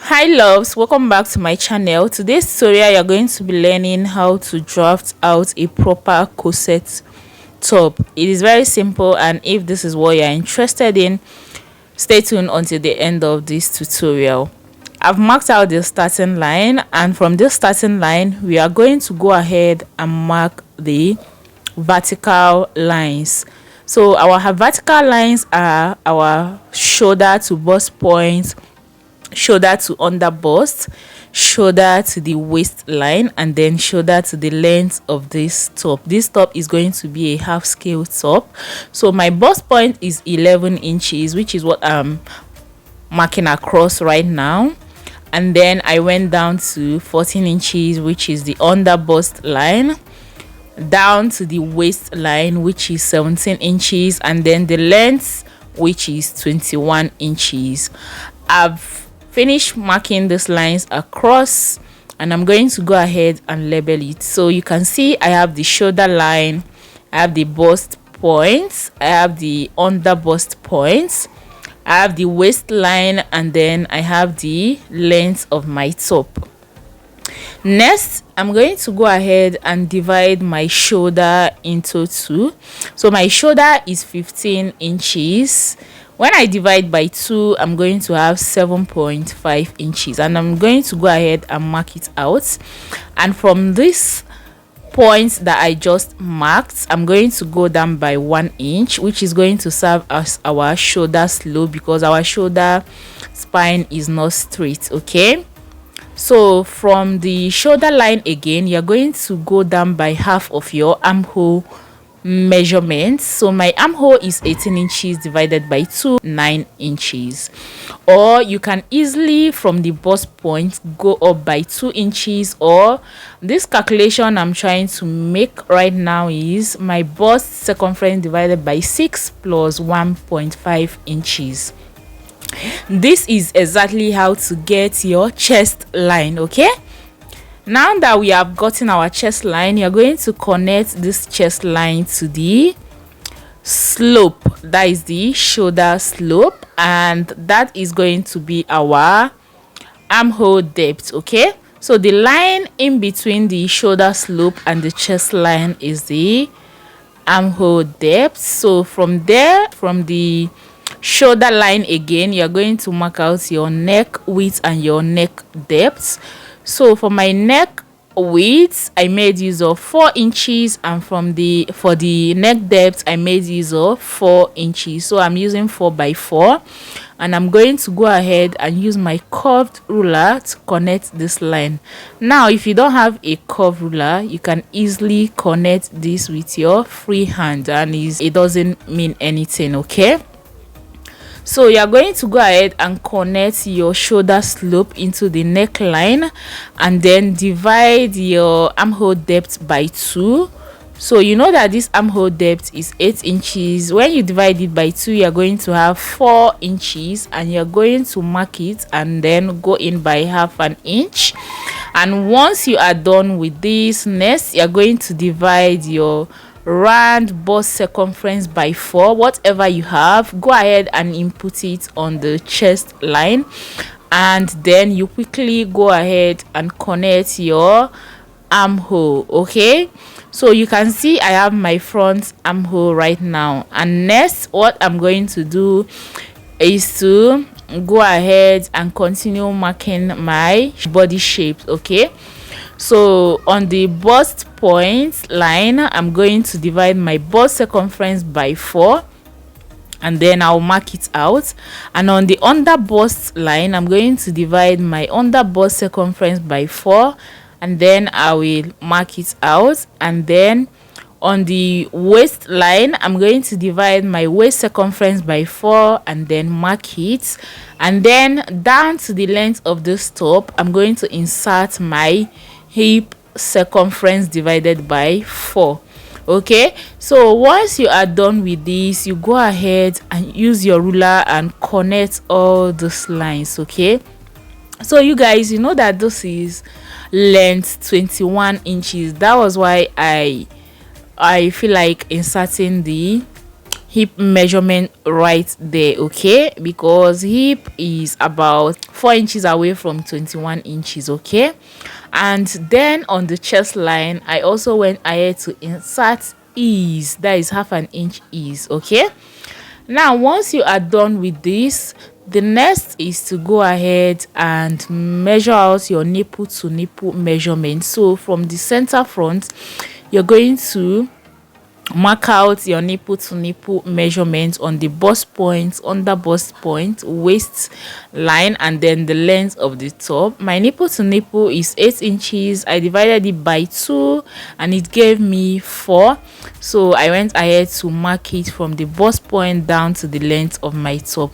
Hi loves, welcome back to my channel. Today's tutorial you're going to be learning how to draft out a proper corset top. It is very simple, and if this is what you're interested in, stay tuned until the end of this tutorial. I've marked out the starting line, and from this starting line we are going to go ahead and mark the vertical lines. So our vertical lines are our shoulder to bust point, shoulder to under bust, shoulder to the waistline, and then shoulder to the length of this top. This top is going to be a half scale top. So my bust point is 11 inches, which is what I'm marking across right now, and then I went down to 14 inches, which is the under bust line, down to the waistline, which is 17 inches, and then the length, which is 21 inches. I've finished marking these lines across, and I'm going to go ahead and label it. So you can see I have the shoulder line, I have the bust points, I have the under bust points, I have the waistline, and then I have the length of my top. Next, I'm going to go ahead and divide my shoulder into two. So my shoulder is 15 inches. When I divide by 2, I'm going to have 7.5 inches, and I'm going to go ahead and mark it out. And from this point that I just marked, I'm going to go down by 1 inch, which is going to serve as our shoulder slope, because our shoulder spine is not straight. Okay, so from the shoulder line again, you're going to go down by half of your armhole measurements. So my armhole is 18 inches divided by 2, 9 inches. Or you can easily from the bust point go up by 2 inches, or this calculation I'm trying to make right now is my bust circumference divided by 6 plus 1.5 inches. This is exactly how to get your chest line. Okay, now that we have gotten our chest line, you're going to connect this chest line to the slope, that is the shoulder slope, and that is going to be our armhole depth. Okay, so the line in between the shoulder slope and the chest line is the armhole depth. So from there, from the shoulder line again, you're going to mark out your neck width and your neck depth. So for my neck width, I made use of 4 inches, and for the neck depth, I made use of 4 inches. So I'm using 4 by 4, and I'm going to go ahead and use my curved ruler to connect this line. Now, if you don't have a curved ruler, you can easily connect this with your free hand, and it doesn't mean anything. Okay, so you're going to go ahead and connect your shoulder slope into the neckline, and then divide your armhole depth by 2. So you know that this armhole depth is 8 inches. When you divide it by 2, you're going to have 4 inches, and you're going to mark it and then go in by half an inch. And once you are done with this, next you're going to divide your round bust circumference by 4. Whatever you have, go ahead and input it on the chest line, and then you quickly go ahead and connect your armhole. Okay, so you can see I have my front armhole right now, and next what I'm going to do is to go ahead and continue marking my body shapes. Okay, so on the bust point line, I'm going to divide my bust circumference by 4, and then I'll mark it out. And on the under bust line, I'm going to divide my under bust circumference by 4, and then I will mark it out. And then on the waistline, I'm going to divide my waist circumference by 4 and then mark it. And then down to the length of this top, I'm going to insert my hip circumference divided by 4. Okay, so once you are done with this, you go ahead and use your ruler and connect all those lines. Okay, so you guys, you know that this is length 21 inches. That was why I feel like inserting the hip measurement right there, okay, because hip is about 4 inches away from 21 inches, okay. And then on the chest line, I also went ahead to insert ease, that is half an inch ease, okay. Now once you are done with this, the next is to go ahead and measure out your nipple to nipple measurement. So from the center front, you're going to mark out your nipple to nipple measurement on the bust point, under bust point, waist line, and then the length of the top. My nipple to nipple is 8 inches. I divided it by 2 and it gave me 4. So I went ahead to mark it from the bust point down to the length of my top.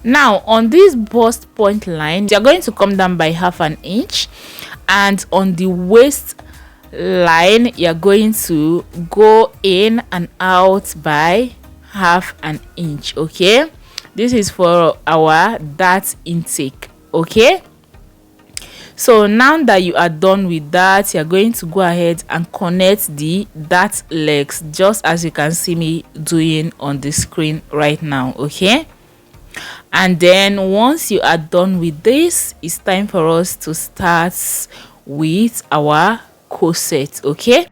Now on this bust point line, you're going to come down by half an inch, and on the waist line you're going to go in and out by half an inch, okay. This is for our dart intake, okay. So now that you are done with that, you're going to go ahead and connect the dart legs, just as you can see me doing on the screen right now, okay. And then once you are done with this, it's time for us to start with our corset, okay.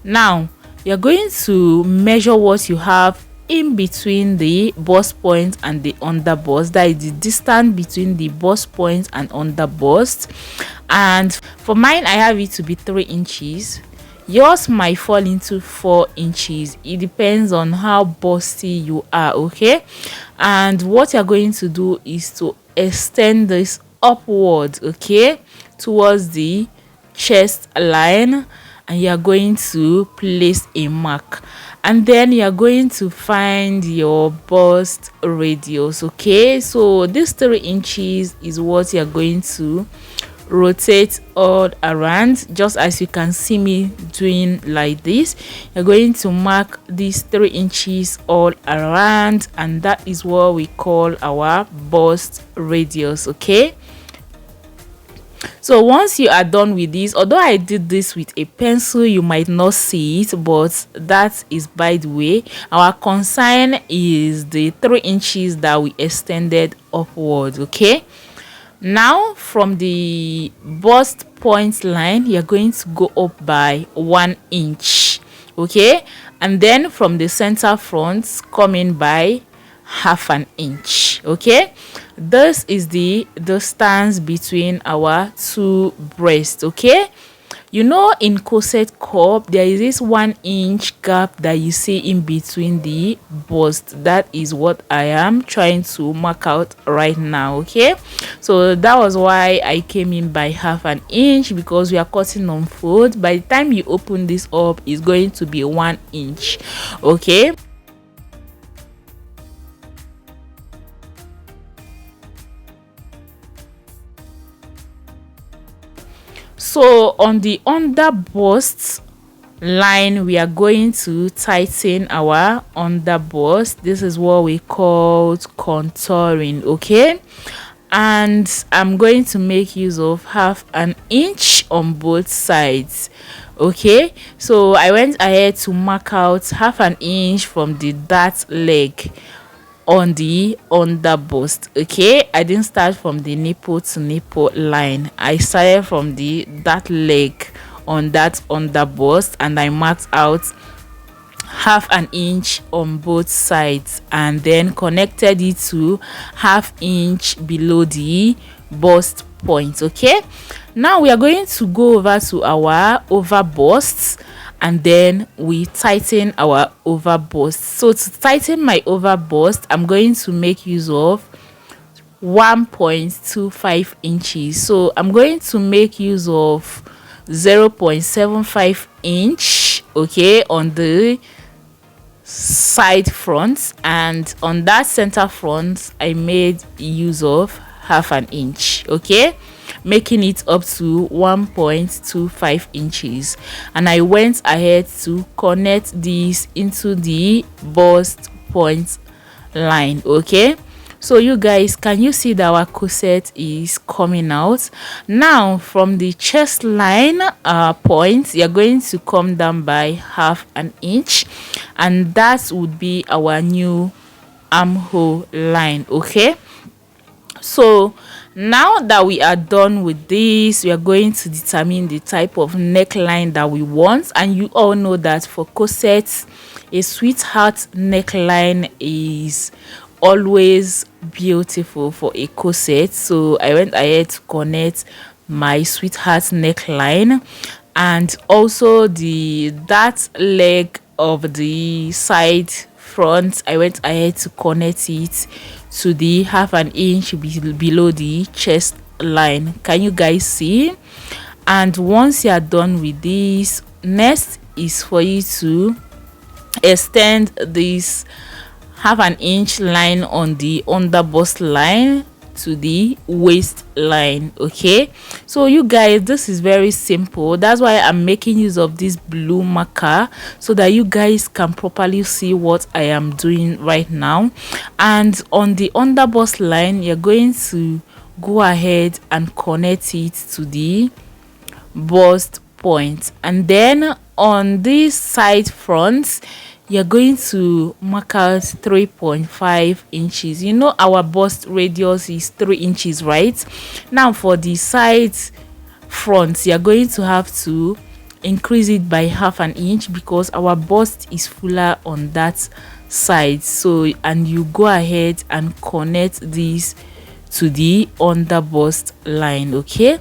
Now you're going to measure what you have in between the bust point and the under bust, that is the distance between the bust point and under bust. And for mine, I have it to be 3 inches. Yours might fall into 4 inches. It depends on how busty you are, okay. And what you're going to do is to extend this upwards, okay, towards the chest line, and you're going to place a mark, and then you're going to find your bust radius, okay. So this 3 inches is what you're going to rotate all around, just as you can see me doing like this. You're going to mark these 3 inches all around, and that is what we call our bust radius, okay. So once you are done with this, although I did this with a pencil, you might not see it, but that is by the way. Our concern is the 3 inches that we extended upwards, okay. Now from the bust point line, you're going to go up by 1 inch, okay, and then from the center front, come in by half an inch, okay. This is the distance between our two breasts, okay. You know, in corset cup there is this 1 inch gap that you see in between the bust. That is what I am trying to mark out right now, okay. So that was why I came in by half an inch, because we are cutting on fold. By the time you open this up, it's going to be 1 inch, okay. So on the under bust line, we are going to tighten our under bust. This is what we call contouring, okay. And I'm going to make use of half an inch on both sides, okay. So I went ahead to mark out half an inch from the dart leg on the under bust, okay. I didn't start from the nipple to nipple line. I started from the that leg on that under bust, and I marked out half an inch on both sides, and then connected it to half inch below the bust point, okay. Now we are going to go over to our over busts, and then we tighten our over bust. So to tighten my over bust, I'm going to make use of 1.25 inches. So I'm going to make use of 0.75 inch, okay, on the side front, and on that center front I made use of half an inch, okay, making it up to 1.25 inches. And I went ahead to connect this into the bust point line, okay. So you guys, can you see that our corset is coming out now? From the chest line point, you're going to come down by half an inch, and that would be our new armhole line. Okay, so now that we are done with this, we are going to determine the type of neckline that we want. And you all know that for corsets, a sweetheart neckline is always beautiful for a corset. So I went ahead to connect my sweetheart neckline, and also that leg of the side front, I went ahead to connect it to the half an inch below the chest line. Can you guys see? And once you are done with this, next is for you to extend this half an inch line on the underbust line to the waist line. Okay, so you guys, this is very simple. That's why I'm making use of this blue marker, so that you guys can properly see what I am doing right now. And on the underbust line, you're going to go ahead and connect it to the bust point, and then on this side front, you're going to mark out 3.5 inches. You know our bust radius is 3 inches, right? Now for the side front, you're going to have to increase it by half an inch, because our bust is fuller on that side. So, and you go ahead and connect this to the under bust line. Okay,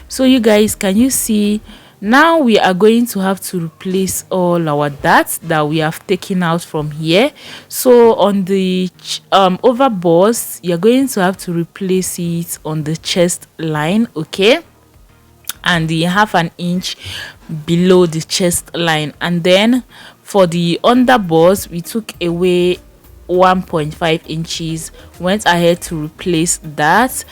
so you guys, can you see? Now we are going to have to replace all our darts that we have taken out from here. So on the over bust, you're going to have to replace it on the chest line. Okay, and the half an inch below the chest line. And then for the under bust, we took away 1.5 inches, went ahead to replace that,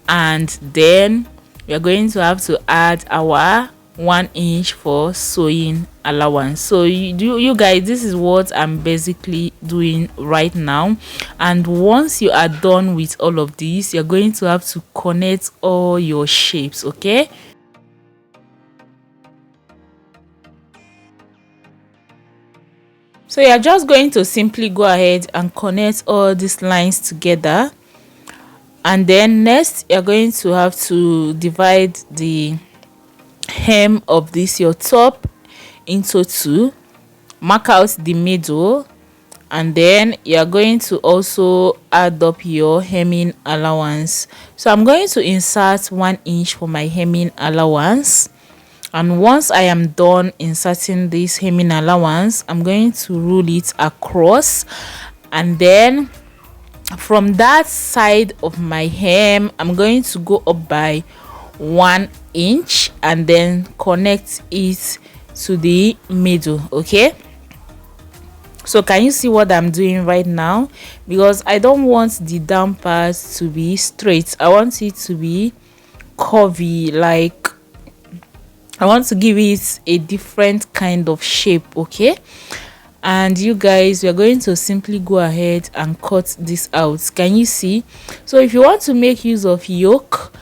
and then we are going to have to add our 1 inch for sewing allowance. So you guys, this is what I'm basically doing right now. And once you are done with all of these, you're going to have to connect all your shapes. Okay, so you're just going to simply go ahead and connect all these lines together, and then next you're going to have to divide the hem of this your top into two, mark out the middle, and then you're going to also add up your hemming allowance. So I'm going to insert 1 inch for my hemming allowance, and once I am done inserting this hemming allowance, I'm going to rule it across, and then from that side of my hem, I'm going to go up by 1 inch and then connect it to the middle. Okay, so can you see what I'm doing right now? Because I don't want the down part to be straight, I want it to be curvy, like I want to give it a different kind of shape. Okay, and you guys, we are going to simply go ahead and cut this out. Can you see? So if you want to make use of yoke,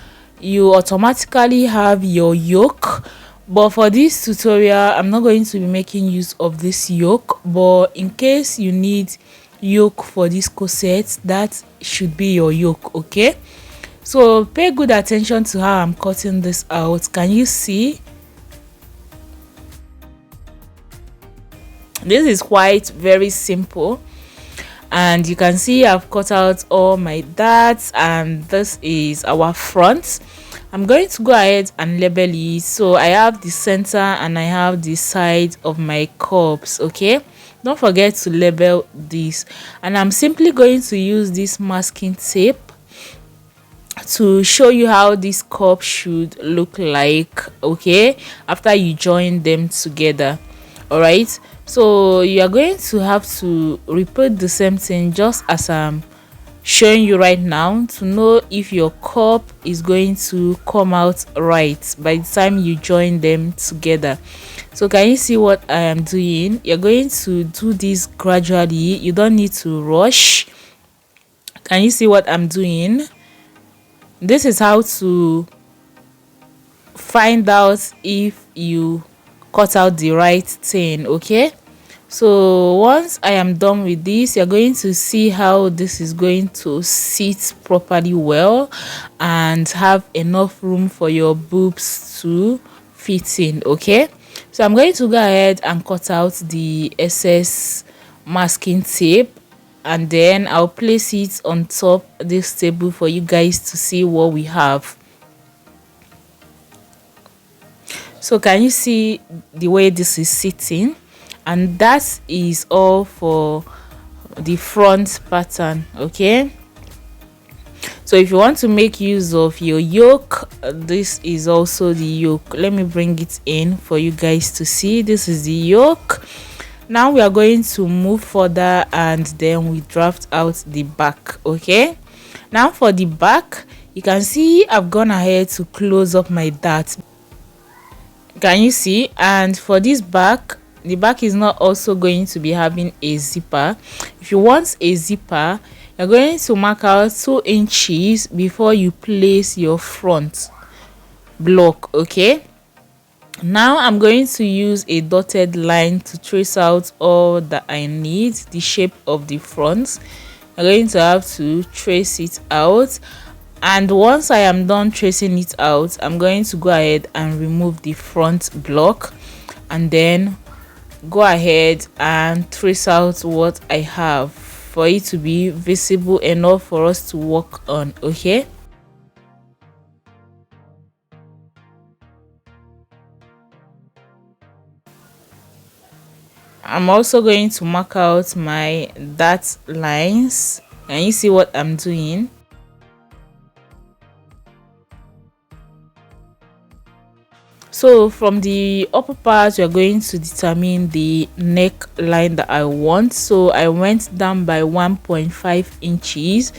you automatically have your yoke, but for this tutorial I'm not going to be making use of this yoke. But in case you need yoke for this corset, that should be your yoke. Okay, so pay good attention to how I'm cutting this out. Can you see? This is quite very simple, and you can see I've cut out all my darts, and this is our front. I'm going to go ahead and label it. So I have the center and I have the side of my cups. Okay, don't forget to label this, and I'm simply going to use this masking tape to show you how this cup should look like. Okay, after you join them together. All right, so you are going to have to repeat the same thing just as I'm showing you right now, to know if your cup is going to come out right by the time you join them together. So can you see what I am doing? You're going to do this gradually, you don't need to rush. Can you see what I'm doing? This is how to find out if you cut out the right thing. Okay, so once I am done with this, you're going to see how this is going to sit properly well and have enough room for your boobs to fit in. Okay, so I'm going to go ahead and cut out the excess masking tape, and then I'll place it on top this table for you guys to see what we have. So can you see the way this is sitting? And that is all for the front pattern. Okay, so if you want to make use of your yoke, this is also the yoke. Let me bring it in for you guys to see. This is the yoke. Now we are going to move further and then we draft out the back. Okay, now for the back, you can see I've gone ahead to close up my dart. Can you see? And for this back, the back is not also going to be having a zipper. If you want a zipper, you're going to mark out 2 inches before you place your front block. Okay, now I'm going to use a dotted line to trace out all that I need, the shape of the front. I'm going to have to trace it out, and once I am done tracing it out, I'm going to go ahead and remove the front block and then go ahead and trace out what I have for it to be visible enough for us to work on. Okay, I'm also going to mark out my dart lines. Can you see what I'm doing? So from the upper part, you're going to determine the neckline that I want. So I went down by 1.5 inches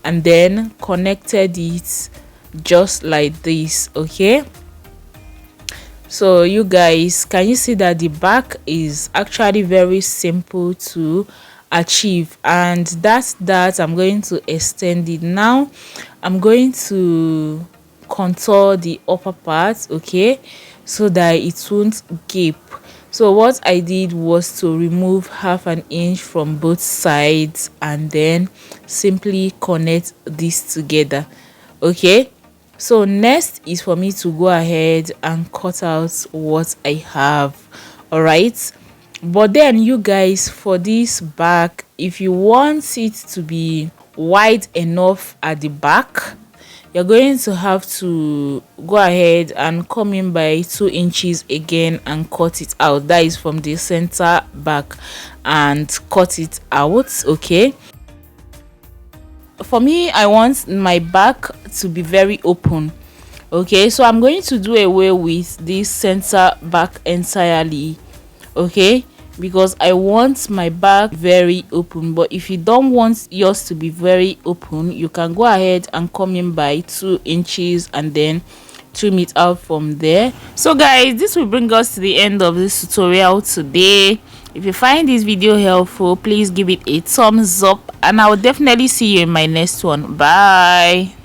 and then connected it just like this. Okay, so you guys, can you see that the back is actually very simple to achieve? And that's that. I'm going to extend it now. I'm going to contour the upper part, okay, so that it won't gape. So what I did was to remove 1/2 inch from both sides and then simply connect this together. Okay, so next is for me to go ahead and cut out what I have. All right, but then you guys, for this back, if you want it to be wide enough at the back, you're going to have to go ahead and come in by 2 inches again and cut it out. That is from the center back, and cut it out. Okay, for me, I want my back to be very open. Okay, so I'm going to do away with this center back entirely. Okay, because I want my back very open. But if you don't want yours to be very open, you can go ahead and come in by 2 inches and then trim it out from there. So guys, this will bring us to the end of this tutorial today. If you find this video helpful, please give it a thumbs up, and I will definitely see you in my next one. Bye.